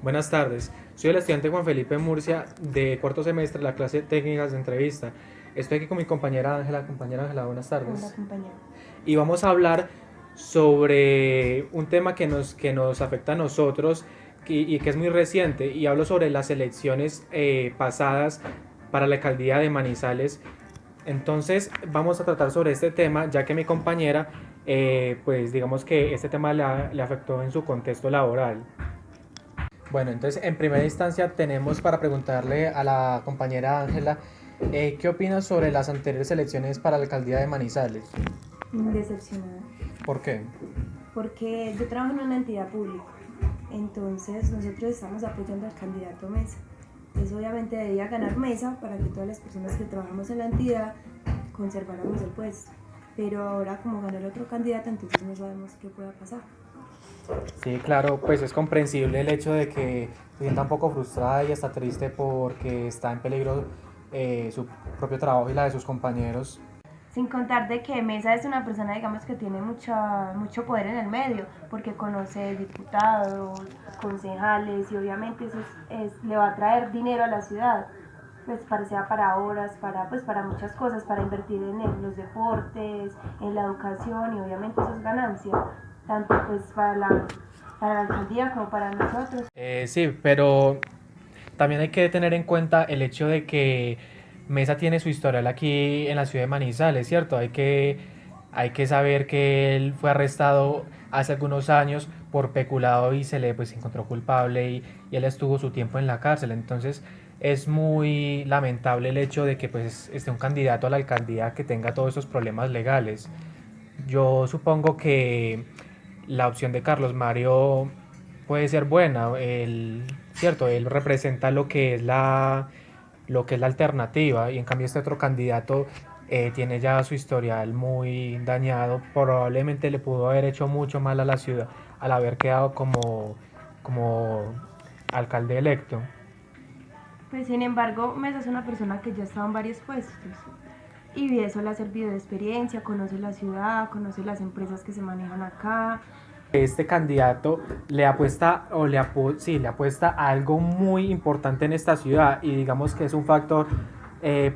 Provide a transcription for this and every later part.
Buenas tardes, soy el estudiante Juan Felipe Murcia de cuarto semestre de la clase de técnicas de entrevista. Estoy aquí con mi compañera Ángela. Compañera Ángela, buenas Hola, tardes. compañero. Y vamos a hablar sobre un tema que nos afecta a nosotros y que es muy reciente. Y hablo sobre las elecciones pasadas para la alcaldía de Manizales. Entonces vamos a tratar sobre este tema, ya que mi compañera, pues digamos que este tema le afectó en su contexto laboral. Bueno, entonces en primera instancia tenemos para preguntarle a la compañera Ángela, ¿qué opinas sobre las anteriores elecciones para la alcaldía de Manizales? Decepcionada. ¿Por qué? Porque yo trabajo en una entidad pública. Entonces nosotros estamos apoyando al candidato Mesa. Entonces obviamente debía ganar Mesa para que todas las personas que trabajamos en la entidad conserváramos el puesto. Pero ahora como ganó el otro candidato, entonces no sabemos qué pueda pasar. Sí, claro, pues es comprensible el hecho de que se sienta un poco frustrada y está triste porque está en peligro su propio trabajo y la de sus compañeros. Sin contar de que Mesa es una persona, digamos, que tiene mucho poder en el medio, porque conoce diputados, concejales, y obviamente eso le va a traer dinero a la ciudad, pues sea para obras, para muchas cosas, para invertir en los deportes, en la educación, y obviamente eso es ganancia, tanto pues para la alcaldía como para nosotros. Sí, pero también hay que tener en cuenta el hecho de que Mesa tiene su historial aquí en la ciudad de Manizales, ¿cierto? Hay que saber que él fue arrestado hace algunos años por peculado y se le pues encontró culpable y él estuvo su tiempo en la cárcel. Entonces es muy lamentable el hecho de que pues esté un candidato a la alcaldía que tenga todos esos problemas legales. Yo supongo que la opción de Carlos Mario puede ser buena. Él, cierto, él representa lo que es la alternativa y en cambio este otro candidato tiene ya su historial muy dañado. Probablemente le pudo haber hecho mucho mal a la ciudad al haber quedado como alcalde electo. Pues sin embargo, Mesa es una persona que ya ha estado en varios puestos. Y eso le ha servido de experiencia, conoce la ciudad, conoce las empresas que se manejan acá. Este candidato le apuesta sí, le apuesta a algo muy importante en esta ciudad y digamos que es un factor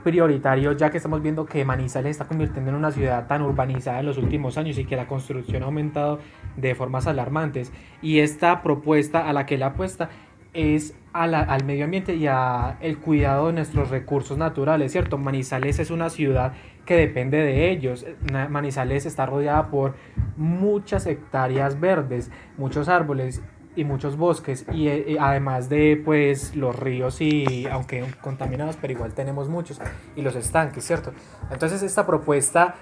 prioritario, ya que estamos viendo que Manizales se está convirtiendo en una ciudad tan urbanizada en los últimos años y que la construcción ha aumentado de formas alarmantes, y esta propuesta a la que le apuesta es al medio ambiente y a el cuidado de nuestros recursos naturales, ¿cierto? Manizales es una ciudad que depende de ellos. Manizales está rodeada por muchas hectáreas verdes, muchos árboles y muchos bosques, y además de pues los ríos, y aunque contaminados pero igual tenemos muchos, y los estanques, cierto. Entonces esta propuesta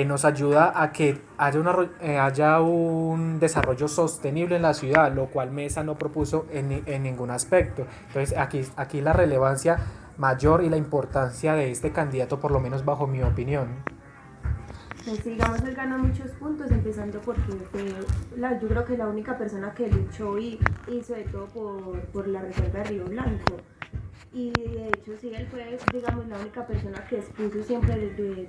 nos ayuda a que haya un desarrollo sostenible en la ciudad, lo cual Mesa no propuso en ningún aspecto. Entonces aquí la relevancia mayor y la importancia de este candidato, por lo menos bajo mi opinión. Pues digamos, él ganó muchos puntos, empezando porque yo creo que la única persona que luchó y hizo de todo por la reserva de Río Blanco. Y de hecho sí, él fue, digamos, la única persona que expuso siempre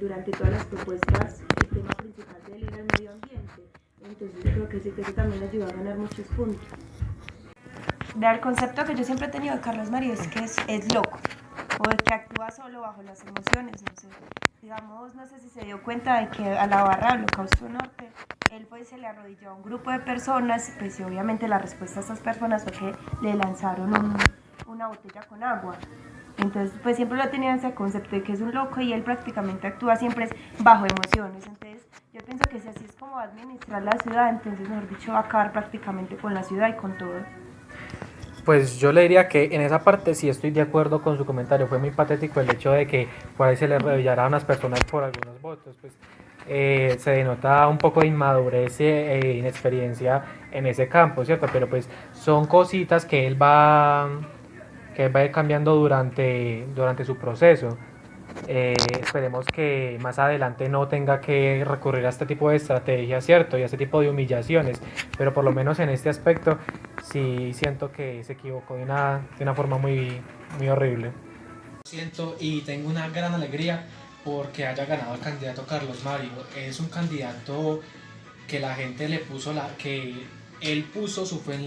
durante todas las propuestas el tema principal de él era el medio ambiente. Entonces yo creo que sí, que eso también le ayudó a ganar muchos puntos. El concepto que yo siempre he tenido de Carlos Mario es que es loco, o de que actúa solo bajo las emociones, no sé. Digamos, no sé si se dio cuenta de que a la barra del Holocausto Norte, él fue y se le arrodilló a un grupo de personas, pues y obviamente la respuesta a estas personas fue que le lanzaron una botella con agua. Entonces, pues siempre lo he tenido ese concepto de que es un loco y él prácticamente actúa siempre es bajo emociones. Entonces, yo pienso que si así es como va a administrar la ciudad, entonces, mejor dicho, va a acabar prácticamente con la ciudad y con todo. Pues yo le diría que en esa parte sí estoy de acuerdo con su comentario. Fue muy patético el hecho de que por ahí se le revillara a unas personas por algunos votos. Pues se denota un poco de inmadurez e inexperiencia en ese campo, ¿cierto? Pero pues son cositas que él va a ir cambiando durante su proceso. Esperemos que más adelante no tenga que recurrir a este tipo de estrategias, ¿cierto? Y a este tipo de humillaciones, pero por lo menos en este aspecto sí siento que se equivocó de una forma muy horrible. Siento y tengo una gran alegría porque haya ganado el candidato Carlos Mario. Es un candidato que la gente le puso él puso su fe en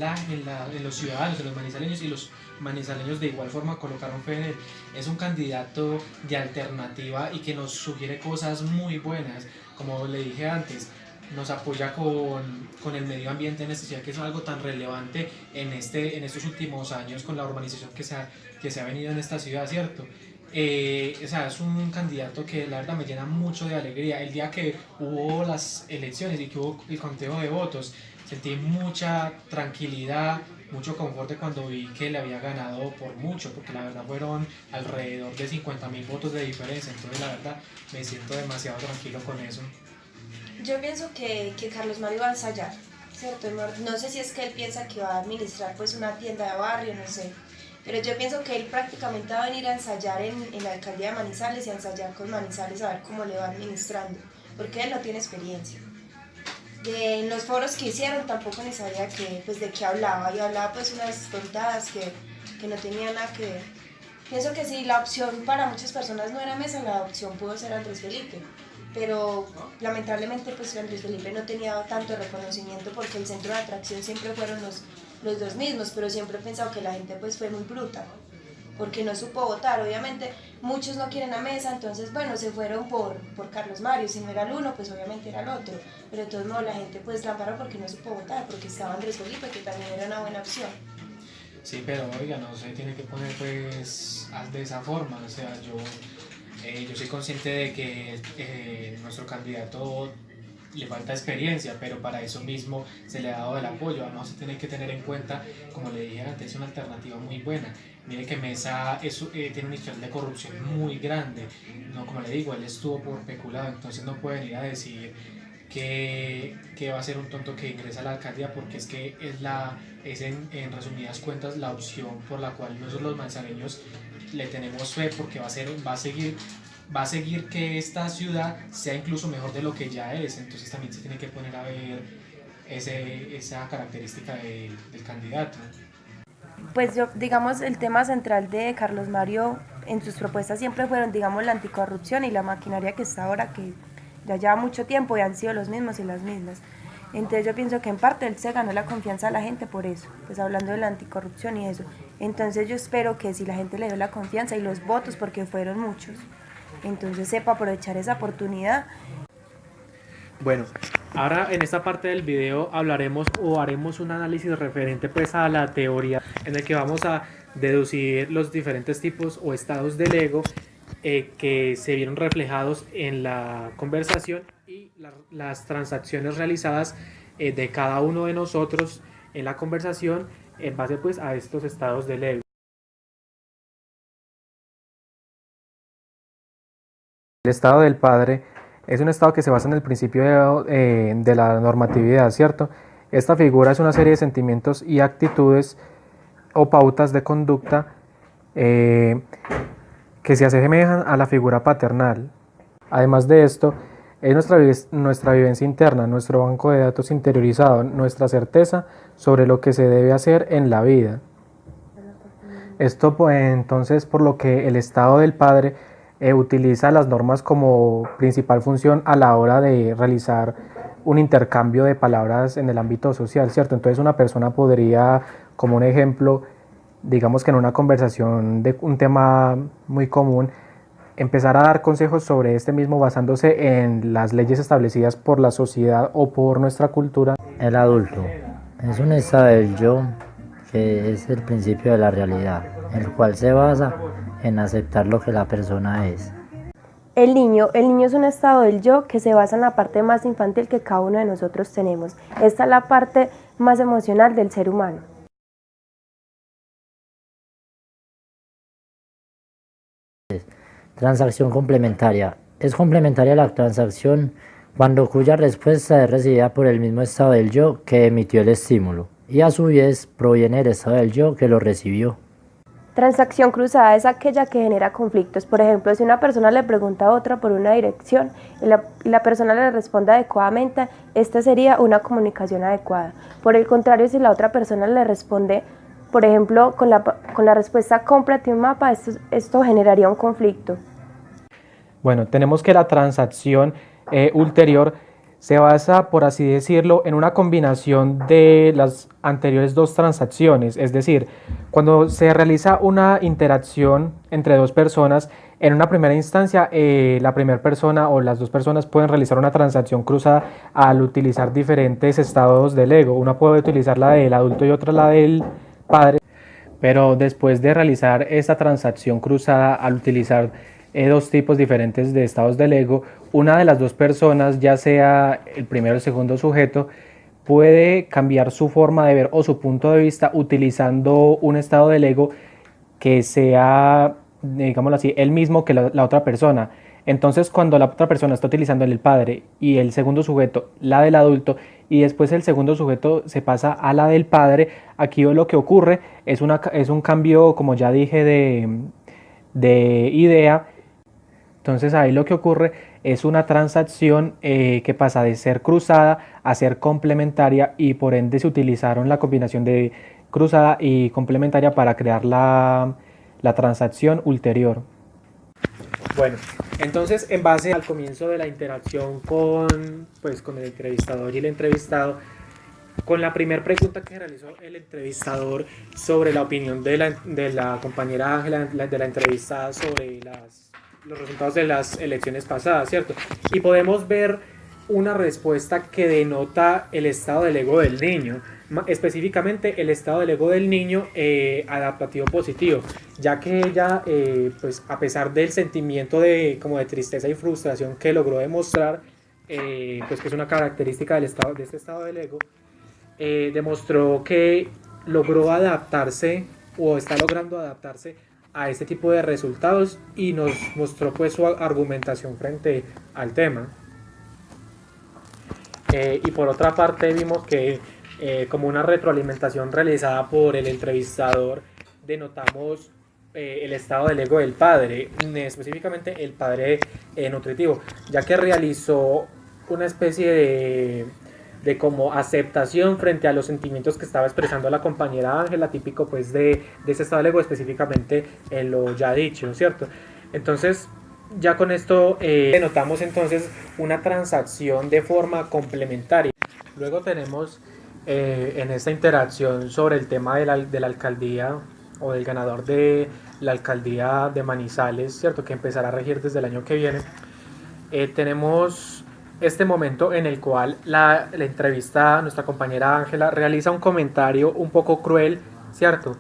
los ciudadanos, en los manizaleños, y los manizaleños de igual forma colocaron fe en él. Es un candidato de alternativa y que nos sugiere cosas muy buenas, como le dije antes. Nos apoya con el medio ambiente en esta ciudad, que es algo tan relevante en estos últimos años con la urbanización que se ha venido en esta ciudad, ¿cierto? O sea, es un candidato que la verdad me llena mucho de alegría. El día que hubo las elecciones y que hubo el conteo de votos, sentí mucha tranquilidad, mucho confort cuando vi que le había ganado por mucho, porque la verdad fueron alrededor de 50.000 votos de diferencia. Entonces la verdad me siento demasiado tranquilo con eso. Yo pienso que Carlos Mario va a ensayar, ¿cierto? No sé si es que él piensa que va a administrar pues una tienda de barrio, no sé. Pero yo pienso que él prácticamente va a venir a ensayar en la alcaldía de Manizales y a ensayar con Manizales a ver cómo le va administrando, porque él no tiene experiencia. En los foros que hicieron tampoco ni sabía pues, de qué hablaba, y hablaba pues unas tontadas que no tenían nada que ver. Pienso que si la opción para muchas personas no era Mesa, la opción pudo ser Andrés Felipe, pero lamentablemente pues Andrés Felipe no tenía tanto reconocimiento porque el centro de atracción siempre fueron los dos mismos, pero siempre he pensado que la gente pues fue muy bruta, porque no supo votar. Obviamente muchos no quieren a Mesa, entonces bueno, se fueron por Carlos Mario. Si no era el uno, pues obviamente era el otro, pero de todos modos la gente pues la paró porque no supo votar, porque estaba Andrés Felipe, que también era una buena opción. Sí, pero oiga, no se tiene que poner pues de esa forma. O sea, yo soy consciente de que nuestro candidato le falta experiencia, pero para eso mismo se le ha dado el apoyo. Además se tiene que tener en cuenta, como le dije antes, es una alternativa muy buena. Mire que Mesa tiene un historial de corrupción muy grande. No, como le digo, él estuvo por peculado, entonces no puede venir a decir que va a ser un tonto que ingresa a la alcaldía, porque es que es en resumidas cuentas la opción por la cual nosotros los manizaleños le tenemos fe, porque va a seguir que esta ciudad sea incluso mejor de lo que ya es. Entonces también se tiene que poner a ver esa característica del candidato. Pues yo, digamos, el tema central de Carlos Mario en sus propuestas siempre fueron, digamos, la anticorrupción y la maquinaria que está ahora, que ya lleva mucho tiempo y han sido los mismos y las mismas. Entonces yo pienso que en parte él se ganó la confianza de la gente por eso, pues hablando de la anticorrupción y eso. Entonces yo espero que si la gente le dio la confianza y los votos, porque fueron muchos, entonces sepa aprovechar esa oportunidad. Bueno, ahora en esta parte del video hablaremos o haremos un análisis referente pues a la teoría, en el que vamos a deducir los diferentes tipos o estados del ego que se vieron reflejados en la conversación, y las transacciones realizadas de cada uno de nosotros en la conversación en base pues a estos estados del ego. El estado del padre es un estado que se basa en el principio de la normatividad, ¿cierto? Esta figura es una serie de sentimientos y actitudes o pautas de conducta que se asemejan a la figura paternal. Además de esto, es nuestra vivencia interna, nuestro banco de datos interiorizado, nuestra certeza sobre lo que se debe hacer en la vida. Esto pues, entonces, por lo que el estado del padre utiliza las normas como principal función a la hora de realizar un intercambio de palabras en el ámbito social, ¿cierto? Entonces una persona podría, como un ejemplo, digamos que en una conversación de un tema muy común, empezar a dar consejos sobre este mismo basándose en las leyes establecidas por la sociedad o por nuestra cultura. El adulto es un estado del yo que es el principio de la realidad, el cual se basa en aceptar lo que la persona es. El niño es un estado del yo que se basa en la parte más infantil que cada uno de nosotros tenemos. Esta es la parte más emocional del ser humano. Transacción complementaria. Es complementaria la transacción cuya respuesta es recibida por el mismo estado del yo que emitió el estímulo y a su vez proviene del estado del yo que lo recibió. Transacción cruzada es aquella que genera conflictos. Por ejemplo, si una persona le pregunta a otra por una dirección y la persona le responde adecuadamente, esta sería una comunicación adecuada. Por el contrario, si la otra persona le responde, por ejemplo, con la respuesta cómprate un mapa, esto generaría un conflicto. Bueno, tenemos que la transacción ulterior se basa, por así decirlo, en una combinación de las anteriores dos transacciones. Es decir, cuando se realiza una interacción entre dos personas, en una primera instancia, la primera persona o las dos personas pueden realizar una transacción cruzada al utilizar diferentes estados del ego. Una puede utilizar la del adulto y otra la del padre. Pero después de realizar esta transacción cruzada al utilizar dos tipos diferentes de estados del ego, una de las dos personas, ya sea el primero o el segundo sujeto, puede cambiar su forma de ver o su punto de vista utilizando un estado del ego que sea, digámoslo así, el mismo que la otra persona. Entonces, cuando la otra persona está utilizando el padre y el segundo sujeto la del adulto, y después el segundo sujeto se pasa a la del padre, aquí lo que ocurre es un cambio, como ya dije, de idea. Entonces ahí lo que ocurre es una transacción que pasa de ser cruzada a ser complementaria, y por ende se utilizaron la combinación de cruzada y complementaria para crear la transacción ulterior. Bueno, entonces en base al comienzo de la interacción con el entrevistador y el entrevistado, con la primera pregunta que realizó el entrevistador sobre la opinión de la compañera Ángela, de la entrevistada sobre los resultados de las elecciones pasadas, ¿cierto? Y podemos ver una respuesta que denota el estado del ego del niño, específicamente el estado del ego del niño adaptativo positivo, ya que ella, pues a pesar del sentimiento como de tristeza y frustración que logró demostrar, pues que es una característica de este estado del ego, demostró que logró adaptarse o está logrando adaptarse a este tipo de resultados, y nos mostró pues su argumentación frente al tema. Y por otra parte vimos que como una retroalimentación realizada por el entrevistador, denotamos el estado del ego del padre, específicamente el padre nutritivo, ya que realizó una especie de como aceptación frente a los sentimientos que estaba expresando la compañera Ángela, típico pues de ese estado del ego, específicamente en lo ya dicho, ¿cierto? Entonces ya con esto denotamos entonces una transacción de forma complementaria. Luego tenemos en esta interacción sobre el tema de la alcaldía o del ganador de la alcaldía de Manizales, ¿cierto?, que empezará a regir desde el año que viene. Tenemos este momento en el cual la entrevistada, nuestra compañera Ángela, realiza un comentario un poco cruel, ¿cierto?,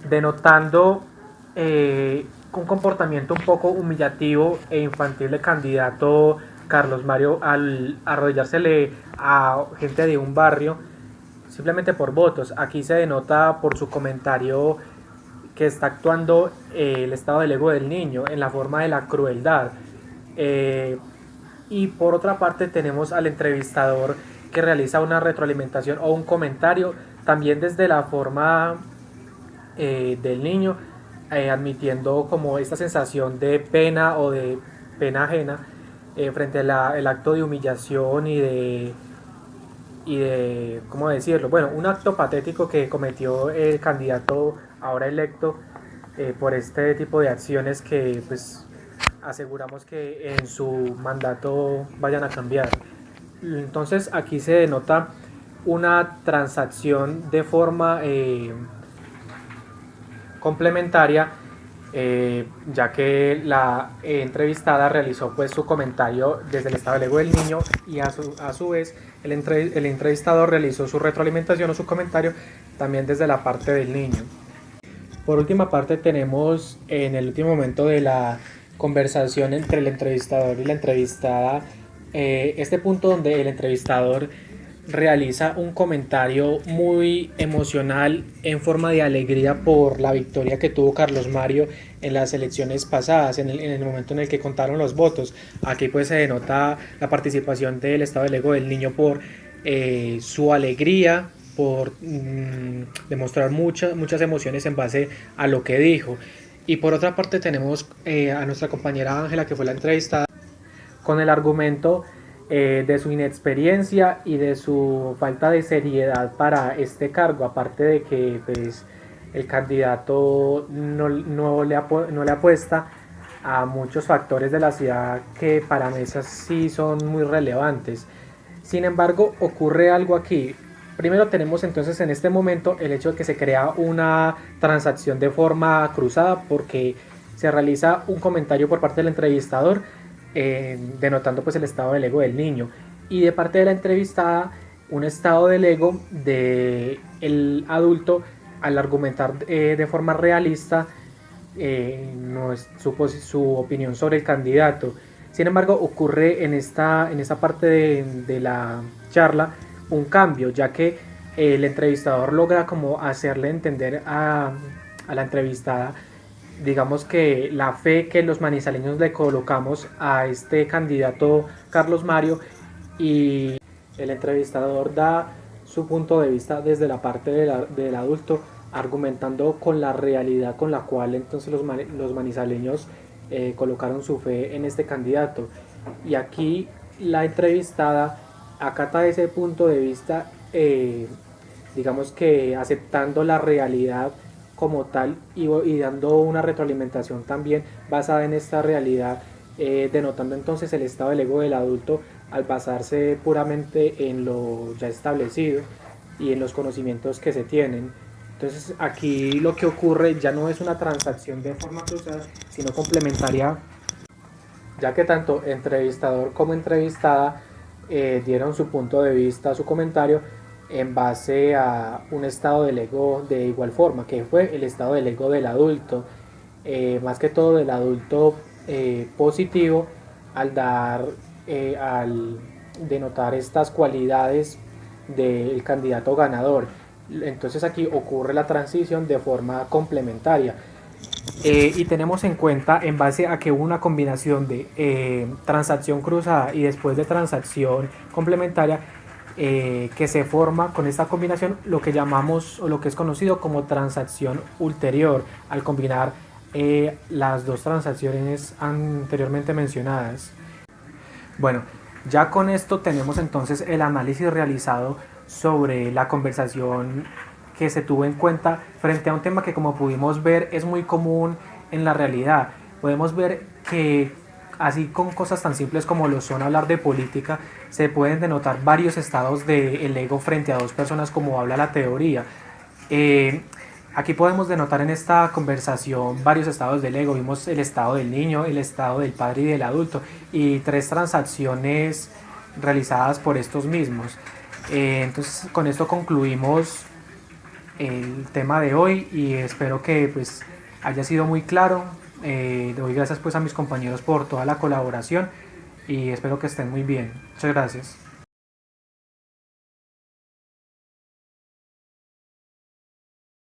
denotando un comportamiento un poco humillativo e infantil del candidato Carlos Mario al arrodillársele a gente de un barrio simplemente por votos. Aquí se denota por su comentario que está actuando el estado del ego del niño en la forma de la crueldad. Y por otra parte tenemos al entrevistador que realiza una retroalimentación o un comentario también desde la forma del niño, admitiendo como esta sensación de pena o de pena ajena frente al acto de humillación y de, ¿cómo decirlo? Bueno, un acto patético que cometió el candidato ahora electo por este tipo de acciones que pues aseguramos que en su mandato vayan a cambiar. Entonces aquí se denota una transacción de forma complementaria, ya que la entrevistada realizó pues su comentario desde el estado del ego del niño, y a su vez el entrevistador realizó su retroalimentación o su comentario también desde la parte del niño. Por última parte tenemos en el último momento de la conversación entre el entrevistador y la entrevistada este punto donde el entrevistador realiza un comentario muy emocional en forma de alegría por la victoria que tuvo Carlos Mario en las elecciones pasadas, en el momento en el que contaron los votos. Aquí pues se denota la participación del estado del ego del niño por su alegría, por demostrar muchas emociones en base a lo que dijo. Y por otra parte tenemos a nuestra compañera Ángela, que fue la entrevistada, con el argumento de su inexperiencia y de su falta de seriedad para este cargo, aparte de que pues, el candidato no le apuesta a muchos factores de la ciudad que para mesas sí son muy relevantes. Sin embargo, ocurre algo aquí. Primero tenemos entonces en este momento el hecho de que se crea una transacción de forma cruzada porque se realiza un comentario por parte del entrevistador denotando pues el estado del ego del niño, y de parte de la entrevistada un estado del ego del adulto al argumentar de forma realista no es su opinión sobre el candidato. Sin embargo, ocurre en esta parte de la charla un cambio, ya que el entrevistador logra como hacerle entender a la entrevistada, digamos, que la fe que los manizaleños le colocamos a este candidato Carlos Mario, y el entrevistador da su punto de vista desde la parte del adulto, argumentando con la realidad con la cual entonces los manizaleños colocaron su fe en este candidato. Y aquí la entrevistada acata ese punto de vista, digamos que aceptando la realidad como tal y dando una retroalimentación también basada en esta realidad, denotando entonces el estado del ego del adulto al basarse puramente en lo ya establecido y en los conocimientos que se tienen. Entonces aquí lo que ocurre ya no es una transacción de forma cruzada, sino complementaria, ya que tanto entrevistador como entrevistada dieron su punto de vista, su comentario, en base a un estado del ego de igual forma, que fue el estado del ego del adulto, más que todo del adulto positivo, al denotar estas cualidades del candidato ganador. Entonces aquí ocurre la transición de forma complementaria. Y tenemos en cuenta, en base a que hubo una combinación de transacción cruzada y después de transacción complementaria, que se forma con esta combinación lo que llamamos o lo que es conocido como transacción ulterior, al combinar las dos transacciones anteriormente mencionadas. Bueno, ya con esto tenemos entonces el análisis realizado sobre la conversación que se tuvo en cuenta frente a un tema que, como pudimos ver, es muy común en la realidad. Podemos ver que así con cosas tan simples como lo son hablar de política, se pueden denotar varios estados del ego frente a dos personas, como habla la teoría. Aquí podemos denotar en esta conversación varios estados del ego. Vimos el estado del niño, el estado del padre y del adulto, y 3 transacciones realizadas por estos mismos. Entonces con esto concluimos el tema de hoy y espero que pues haya sido muy claro. Doy gracias pues a mis compañeros por toda la colaboración y espero que estén muy bien. Muchas gracias.